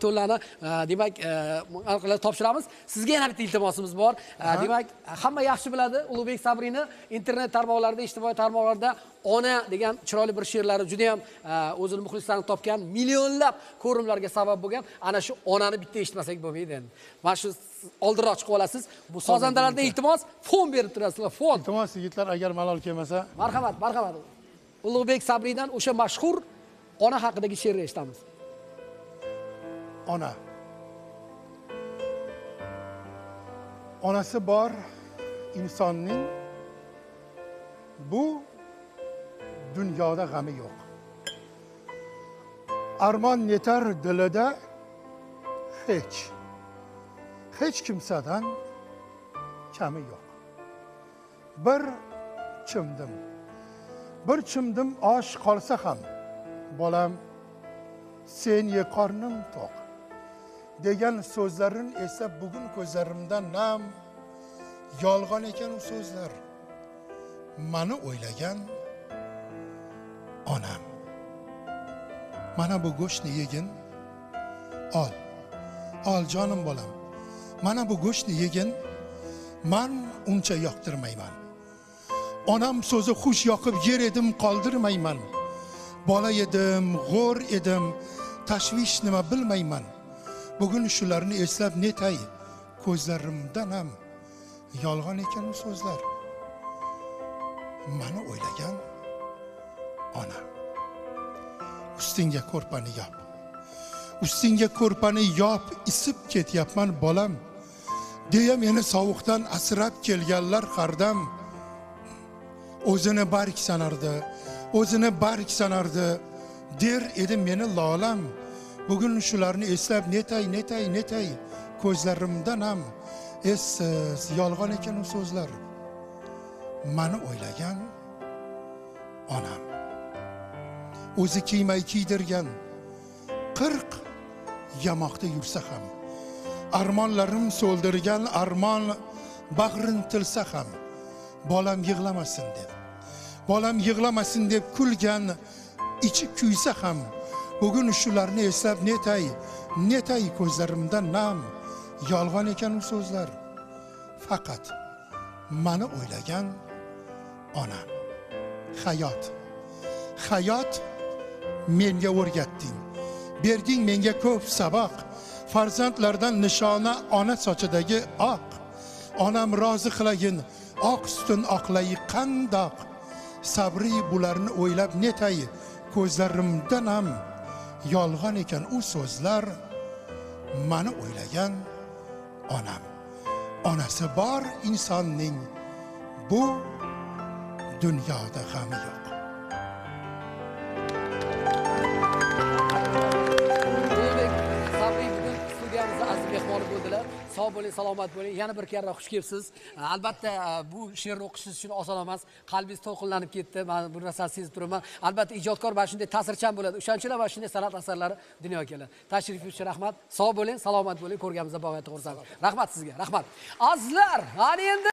to'nlarni demak topshiramiz. Sizga yana bitta iltimosimiz bor. Demak, hamma yaxshi biladi, Ulug'bek Sabrini internet tarmoqlarida, ijtimoiy tarmoqlarda ona degan chiroyli bir she'rlari juda ham o'zini muxlislarini topgan, millionlab ko'rimlarga sabab bo'lgan. Ana shu onani bitta eshitmasak bo'lmaydi endi. Mana shu oldinroq chiqib olasiz. Bu sozandalarda iltimos, fon berib turasizlar, fon. Iltimos yigitlar, agar malol kelmasa, Marhamat, marhamat. Ulug'bek Sabridan o'sha mashhur ona haqidagi she'rni eshitamiz. ona. Onasi bor insonning bu dunyoda g'ami yo'q. Armon yetar dilida hech kimsadan kami yo'q. Bir chimdim osh qolsa ham, bolam sen ye qornim to'q degan so'zlarin esa bugun ko'zlarimdan nam. Yolg'on ekan u so'zlar. Mani o'ylagan onam. Mana bu go'shtni yegin. Ol jonim bolam. Mana bu go'shtni yegin. Men uncha yoqtirmayman. Onam so'zi xush yoqib yer edim, qoldirmayman. Bola edim, g'o'r edim, tashvish nima bilmayman. Bugun shularni eslab netay, ko'zlarimdan ham yolg'on ekan u so'zlar. Mani o'ylagan onam. Ustingga ko'rpani yop. Ustingga ko'rpani yop, isib ketyapman bolam. Deya meni sovuqdan asrab kelganlar hardam. O'zini bark sanardi, der edi meni lolam. Bugun shularni eslab netay, ko'zlarimdan ham essiz yolg'on ekan u so'zlar. Mani o'ylagan onam. O'zi kiymay kiydirgan 40 yamoqda yursa ham, armonlarim so'ldirgan armon bag'rin tilsa ham, bolam yig'lamasin deb kulgan ichi kuysa ham, bugun shularni eslab netay ko'zlarimdan nam. Yolg'on ekan u so'zlar. Faqat mani o'ylagan onam. Hayot menga o'rgatding. Berding menga ko'p saboq. Farzandlardan nishona ona sochidagi oq. Onam rozi qilagin, oq sutun oqlayi qandoq. Sabri bularni o'ylab netay, ko'zlarimdan ham yolg'on ekan u so'zlar. Mani o'ylagan onam. Onasi bor insonning bu dunyoda g'ami yo'q. Ulug'bek Sabri bugun studiyamizda aziz mehmoni bo'ldilar. Sog' bo'ling, salomat bo'ling. Yana bir karra xush kelibsiz. Albatta bu she'rni o'qishingiz uchun oson emas. Qalbingiz to'lqinlanib ketdi. Men bu narsani sezib turaman. Albatta ijodkor mana shunday ta'sirchan bo'ladi. O'shaning uchun ham mana shunday san'at asarlari dunyoga keladi. Tashrif uchun rahmat. Sog' bo'ling, salomat bo'ling. Ko'rganimizda bag'oyat xursandman. Rahmat sizga. Rahmat. Azizlar, ana endi